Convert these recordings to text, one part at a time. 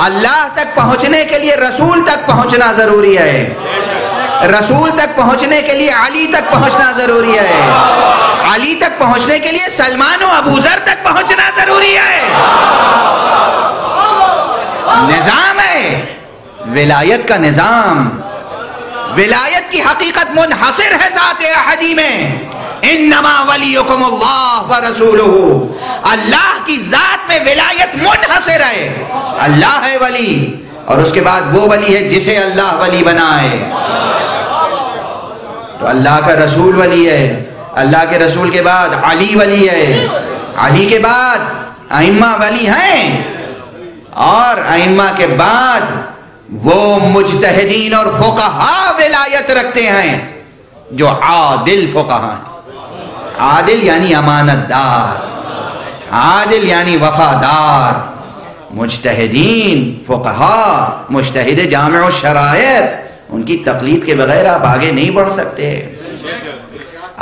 اللہ تک پہنچنے کے لیے رسول تک پہنچنا ضروری ہے، رسول تک پہنچنے کے لیے علی تک پہنچنا ضروری ہے، علی تک پہنچنے کے لیے سلمان و ابوذر تک پہنچنا ضروری ہے۔ نظام ہے ولایت کا نظام، ولایت کی حقیقت منحصر ہے ذات احدی میں، انما ولیکم اللہ ورسولہ، اللہ کی ذات میں ولایت منحصر ہے، اللہ ہے ولی، اور اس کے بعد وہ ولی ہے جسے اللہ ولی بنائے۔ تو اللہ کا رسول ولی ہے، اللہ کے رسول کے بعد علی ولی ہے، علی کے بعد ائمہ ولی ہیں، اور ائمہ کے بعد وہ مجتہدین اور فقہاء ولایت رکھتے ہیں جو عادل فقہاء ہیں۔ عادل یعنی امانت دار، عادل یعنی وفادار، مجتہدین فقہاء، مجتہد جامع الشرائط، ان کی تقلید کے بغیر آپ آگے نہیں بڑھ سکتے۔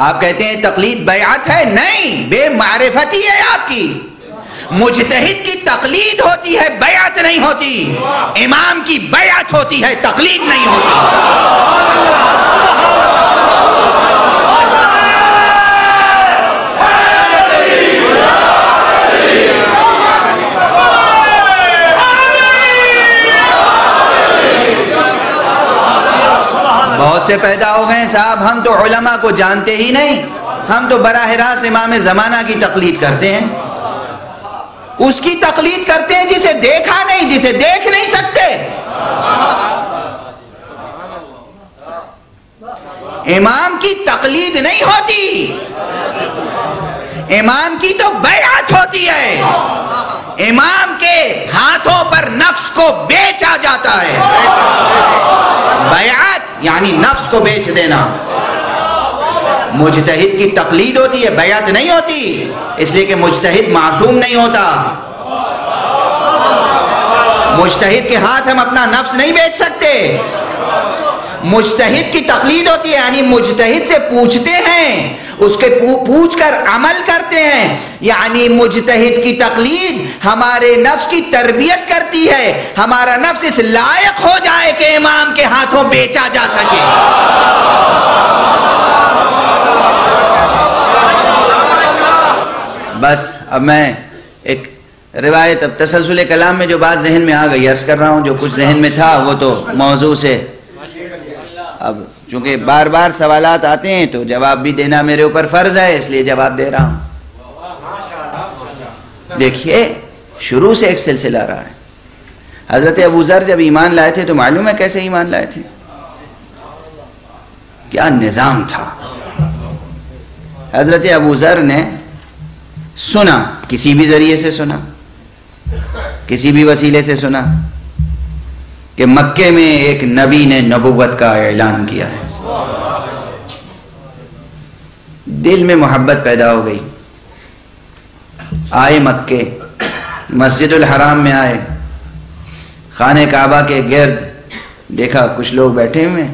آپ کہتے ہیں تقلید بیعت ہے، نہیں، بے معرفتی ہے آپ کی۔ مجتہد کی تقلید ہوتی ہے، بیعت نہیں ہوتی۔ امام کی بیعت ہوتی ہے، تقلید نہیں ہوتی۔ بہت سے پیدا ہو گئے صاحب، ہم تو علماء کو جانتے ہی نہیں، ہم تو براہ راست امام زمانہ کی تقلید کرتے ہیں، اس کی تقلید کرتے ہیں جسے دیکھا نہیں، جسے دیکھ نہیں سکتے۔ امام کی تقلید نہیں ہوتی، امام کی تو بیعت ہوتی ہے، امام کے ہاتھوں پر نفس کو بیچا جاتا ہے۔ بیعت یعنی نفس کو بیچ دینا۔ مجتہد کی تقلید ہوتی ہے، بیعت نہیں ہوتی، اس لیے کہ مجتہد معصوم نہیں ہوتا۔ مجتہد کے ہاتھ ہم اپنا نفس نہیں بیچ سکتے۔ مجتہد کی تقلید ہوتی ہے، یعنی مجتہد سے پوچھتے ہیں، اس کے پوچھ کر عمل کرتے ہیں، یعنی مجتہد کی تقلید ہمارے نفس کی تربیت کرتی ہے، ہمارا نفس اس لائق ہو جائے کہ امام کے ہاتھوں بیچا جا سکے۔ بس اب میں ایک روایت، اب تسلسل کلام میں جو بات ذہن میں آ گئی عرض کر رہا ہوں، جو کچھ ذہن میں تھا وہ تو موضوع سے، اب چونکہ بار بار سوالات آتے ہیں تو جواب بھی دینا میرے اوپر فرض ہے، اس لیے جواب دے رہا ہوں۔ دیکھیے شروع سے ایک سلسلہ رہا ہے۔ حضرت ابوذر جب ایمان لائے تھے تو معلوم ہے کیسے ایمان لائے تھے، کیا نظام تھا۔ حضرت ابوذر نے سنا، کسی بھی ذریعے سے سنا، کسی بھی وسیلے سے سنا کہ مکے میں ایک نبی نے نبوت کا اعلان کیا ہے۔ دل میں محبت پیدا ہو گئی، آئے مکے، مسجد الحرام میں آئے، خانہ کعبہ کے گرد دیکھا کچھ لوگ بیٹھے ہوئے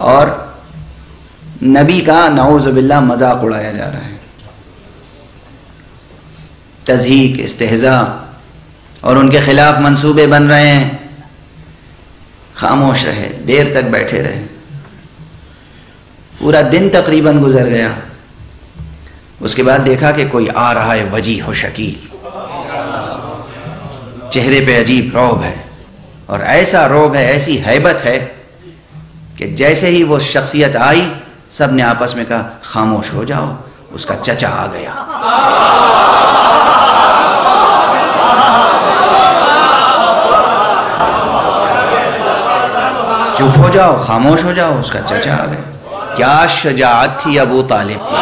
اور نبی کا نعوذ باللہ مذاق اڑایا جا رہا ہے، تضحیک، استہزاء، اور ان کے خلاف منصوبے بن رہے ہیں۔ خاموش رہے، دیر تک بیٹھے رہے، پورا دن تقریباً گزر گیا۔ اس کے بعد دیکھا کہ کوئی آ رہا ہے وجیح و شکیل، چہرے پہ عجیب رعب ہے، اور ایسا رعب ہے، ایسی ہیبت ہے کہ جیسے ہی وہ شخصیت آئی سب نے آپس میں کہا خاموش ہو جاؤ، اس کا چچا آ گیا۔ چپ ہو جاؤ، خاموش ہو جاؤ، اس کا چچا آ گیا۔ کیا شجاعت تھی ابو طالب کی۔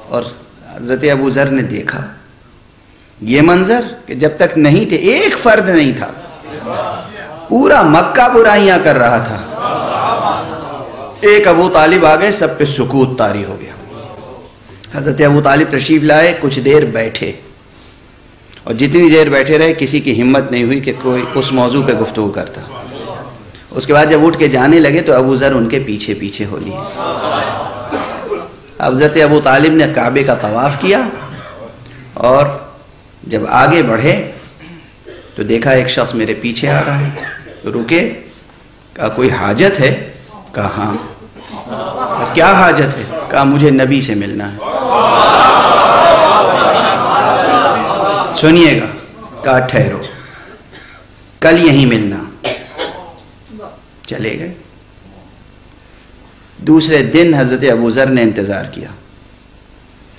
اور حضرت ابوذر نے دیکھا یہ منظر کہ جب تک نہیں تھے، ایک فرد نہیں تھا، پورا مکہ برائیاں کر رہا تھا، ایک ابو طالب آ گئے، سب پہ سکوت طاری ہو گیا۔ حضرت ابو طالب تشریف لائے، کچھ دیر بیٹھے، اور جتنی دیر بیٹھے رہے کسی کی ہمت نہیں ہوئی کہ کوئی اس موضوع پہ گفتگو کرتا۔ اس کے بعد جب اٹھ کے جانے لگے تو ابوذر ان کے پیچھے پیچھے ہو لیے۔ حضرت ابو طالب نے کعبے کا طواف کیا اور جب آگے بڑھے تو دیکھا ایک شخص میرے پیچھے آ رہا ہے. رکے, کہا کوئی حاجت ہے؟ کہا ہاں. کیا حاجت ہے؟ کہا مجھے نبی سے ملنا ہے. سنیے گا. کہا ٹھہرو, کل یہیں ملنا. چلے گئے. دوسرے دن حضرت ابوذر نے انتظار کیا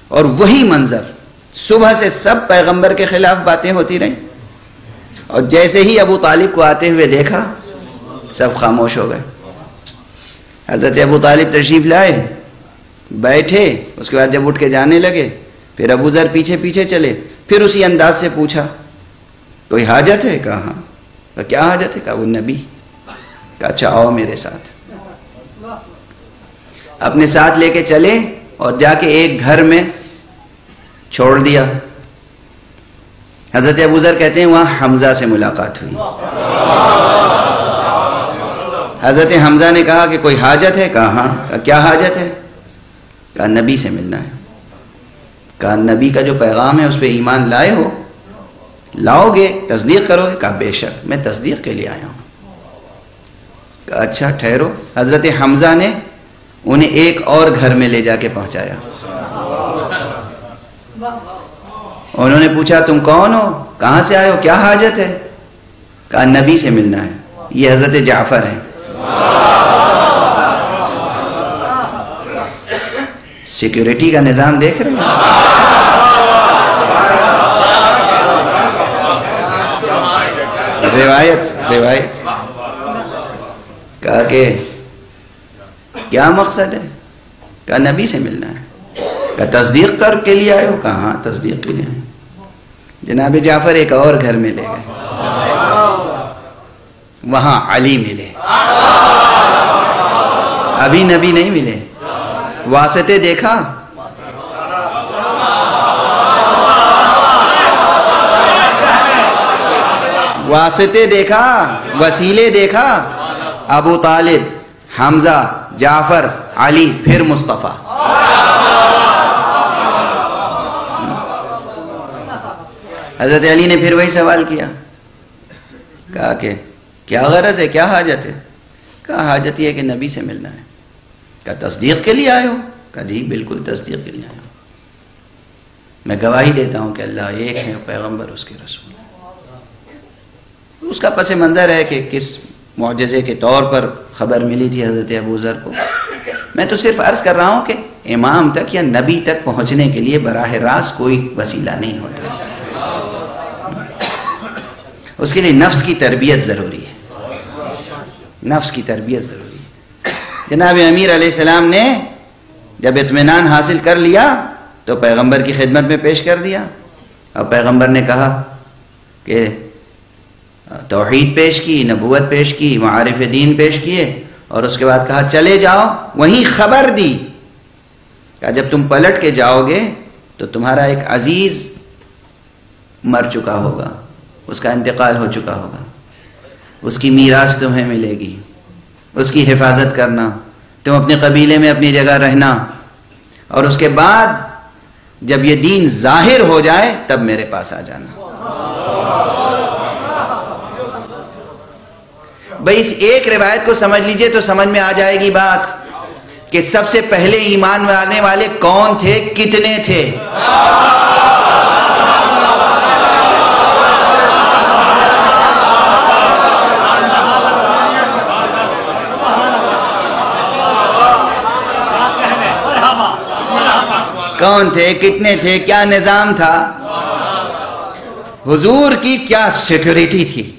اور وہی منظر. صبح سے سب پیغمبر کے خلاف باتیں ہوتی رہیں اور جیسے ہی ابو طالب کو آتے ہوئے دیکھا سب خاموش ہو گئے. حضرت ابو طالب تشریف لائے, بیٹھے, اس کے بعد جب اٹھ کے جانے لگے پھر ابوذر پیچھے پیچھے چلے. پھر اسی انداز سے پوچھا کوئی حاجت ہے؟ کہا ہاں. کہا کیا حاجت ہے؟ کہا وہ نبی. کہا اچھا آؤ میرے ساتھ. اپنے ساتھ لے کے چلے اور جا کے ایک گھر میں چھوڑ دیا. حضرت ابوذر کہتے ہیں وہاں حمزہ سے ملاقات ہوئی. حضرت حمزہ نے کہا کہ کوئی حاجت ہے؟ کہا ہاں. کہا کیا حاجت ہے؟ کہا نبی سے ملنا ہے. کہا نبی کا جو پیغام ہے اس پہ ایمان لائے ہو؟ لاؤ گے؟ تصدیق کرو گے؟ کہا بے شک میں تصدیق کے لیے آیا ہوں. کہا اچھا ٹھہرو. حضرت حمزہ نے انہیں ایک اور گھر میں لے جا کے پہنچایا. انہوں نے پوچھا تم کون ہو؟ کہاں سے آئے ہو؟ کیا حاجت ہے؟ کہا نبی سے ملنا ہے. یہ حضرت جعفر ہیں. سیکیورٹی کا نظام دیکھ رہے ہیں. روایت کہا کہ کیا مقصد ہے؟ کہا نبی سے ملنا ہے. کہا تصدیق کر کے لیے آئے ہو؟ کہا ہاں تصدیق کے لیے آئے. جناب جعفر ایک اور گھر میں لے گئے. وہاں علی ملے. ابھی نبی نہیں ملے. واسطے دیکھا, واسطے دیکھا, وسیلے دیکھا. ابو طالب, حمزہ, جعفر, علی, پھر مصطفیٰ. حضرت علی نے پھر وہی سوال کیا. کہا کہ کیا غرض ہے, کیا حاجت ہے؟ کہا حاجت یہ ہے کہ نبی سے ملنا ہے. کہا تصدیق کے لیے آئے ہو؟ کہا جی بالکل تصدیق کے لیے آئے ہو. میں گواہی دیتا ہوں کہ اللہ ایک ہے, پیغمبر اس کے رسول. اس کا پس منظر ہے کہ کس معجزے کے طور پر خبر ملی تھی حضرت ابوذر کو. میں تو صرف عرض کر رہا ہوں کہ امام تک یا نبی تک پہنچنے کے لیے براہ راست کوئی وسیلہ نہیں ہوتا. اس کے لیے نفس کی تربیت ضروری ہے. نفس کی تربیت ضروری ہے. جناب امیر علیہ السلام نے جب اطمینان حاصل کر لیا تو پیغمبر کی خدمت میں پیش کر دیا. اور پیغمبر نے کہا کہ توحید پیش کی, نبوت پیش کی, معارف دین پیش کیے, اور اس کے بعد کہا چلے جاؤ. وہیں خبر دی کہ جب تم پلٹ کے جاؤ گے تو تمہارا ایک عزیز مر چکا ہوگا, اس کا انتقال ہو چکا ہوگا, اس کی میراث تمہیں ملے گی, اس کی حفاظت کرنا, تم اپنے قبیلے میں اپنی جگہ رہنا, اور اس کے بعد جب یہ دین ظاہر ہو جائے تب میرے پاس آ جانا. بھئی اس ایک روایت کو سمجھ لیجئے تو سمجھ میں آ جائے گی بات کہ سب سے پہلے ایمان لانے والے کون تھے, کتنے تھے. کون تھے, کتنے تھے, کیا نظام تھا, حضور کی کیا سیکیورٹی تھی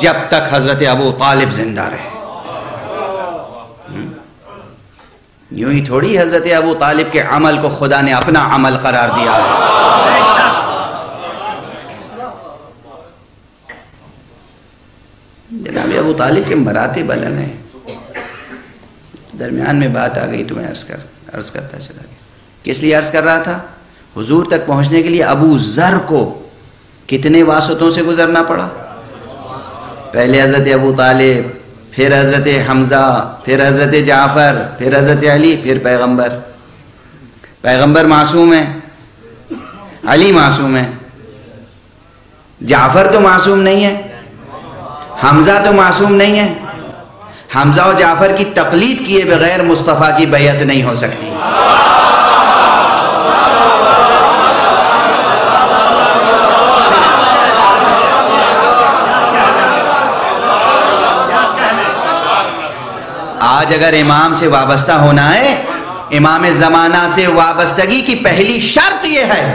جب تک حضرت ابو طالب زندہ رہے. یوں ہی تھوڑی حضرت ابو طالب کے عمل کو خدا نے اپنا عمل قرار دیا ہے. جناب ابو طالب کے مراتب الگ ہیں. درمیان میں بات آ گئی تو میں عرض کرتا چلا گیا. کس لیے عرض کر رہا تھا؟ حضور تک پہنچنے کے لیے ابو ذر کو کتنے واسطوں سے گزرنا پڑا. پہلے حضرت ابو طالب, پھر حضرت حمزہ, پھر حضرت جعفر, پھر حضرت علی, پھر پیغمبر. پیغمبر معصوم ہیں. علی معصوم ہے، جعفر تو معصوم نہیں ہے، حمزہ تو معصوم نہیں ہے. حمزہ و جعفر کی تقلید کیے بغیر مصطفیٰ کی بیعت نہیں ہو سکتی. آج اگر امام سے وابستہ ہونا ہے، امام زمانہ سے وابستگی کی پہلی شرط یہ ہے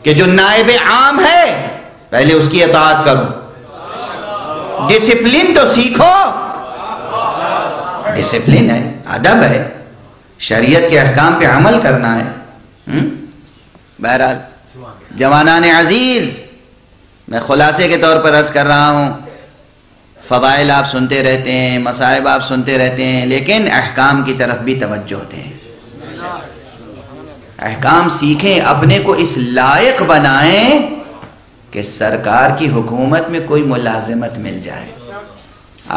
کہ جو نائب عام ہے پہلے اس کی اطاعت کرو. ڈسپلن تو سیکھو، ڈسپلن ہے، ادب ہے، شریعت کے احکام پہ عمل کرنا ہے. بہرحال جوانان عزیز، میں خلاصے کے طور پر عرض کر رہا ہوں، فضائل آپ سنتے رہتے ہیں، مصائب آپ سنتے رہتے ہیں، لیکن احکام کی طرف بھی توجہ دیں. احکام سیکھیں، اپنے کو اس لائق بنائیں کہ سرکار کی حکومت میں کوئی ملازمت مل جائے.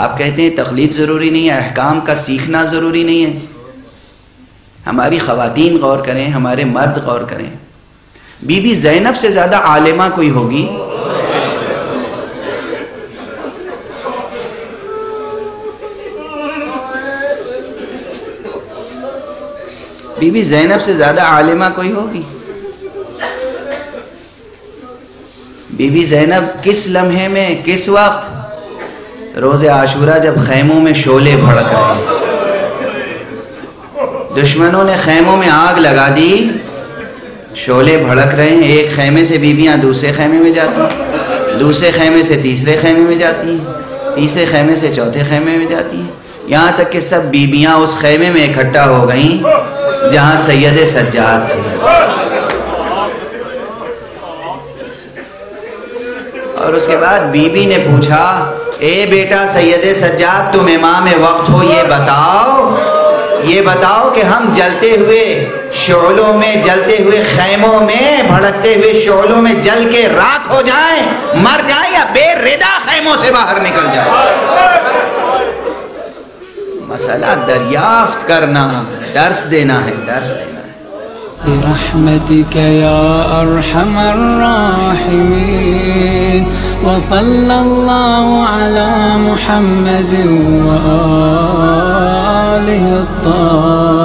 آپ کہتے ہیں تقلید ضروری نہیں ہے، احکام کا سیکھنا ضروری نہیں ہے. ہماری خواتین غور کریں، ہمارے مرد غور کریں. بی بی زینب سے زیادہ عالمہ کوئی ہوگی؟ بی بی زینب سے زیادہ عالمہ کوئی ہوگی؟ بی بی زینب کس لمحے میں، کس وقت؟ روز عاشورہ جب خیموں میں شعلے بھڑک رہے ہیں، دشمنوں نے خیموں میں آگ لگا دی، شعلے بھڑک رہے ہیں. ایک خیمے سے بیویاں دوسرے خیمے میں جاتی ہیں، دوسرے خیمے سے تیسرے خیمے میں جاتی ہیں، تیسرے خیمے سے چوتھے خیمے میں جاتی ہیں، یہاں تک کہ سب بیویاں اس خیمے میں اکٹھا ہو گئیں جہاں سید سجاد تھے. اور اس کے بعد بی بی نے پوچھا، اے بیٹا سید سجاد، تم امام وقت ہو، یہ بتاؤ کہ ہم جلتے ہوئے شعلوں میں، جلتے ہوئے خیموں میں، بھڑکتے ہوئے شعلوں میں جل کے راکھ ہو جائیں، مر جائیں، یا بے ردا خیموں سے باہر نکل جائیں؟ مسئلہ دریافت کرنا، درس دینا ہے، درس دینا ہے. برحمتك يا أرحم الراحمين وصلى الله على محمد وآله الطاهرين.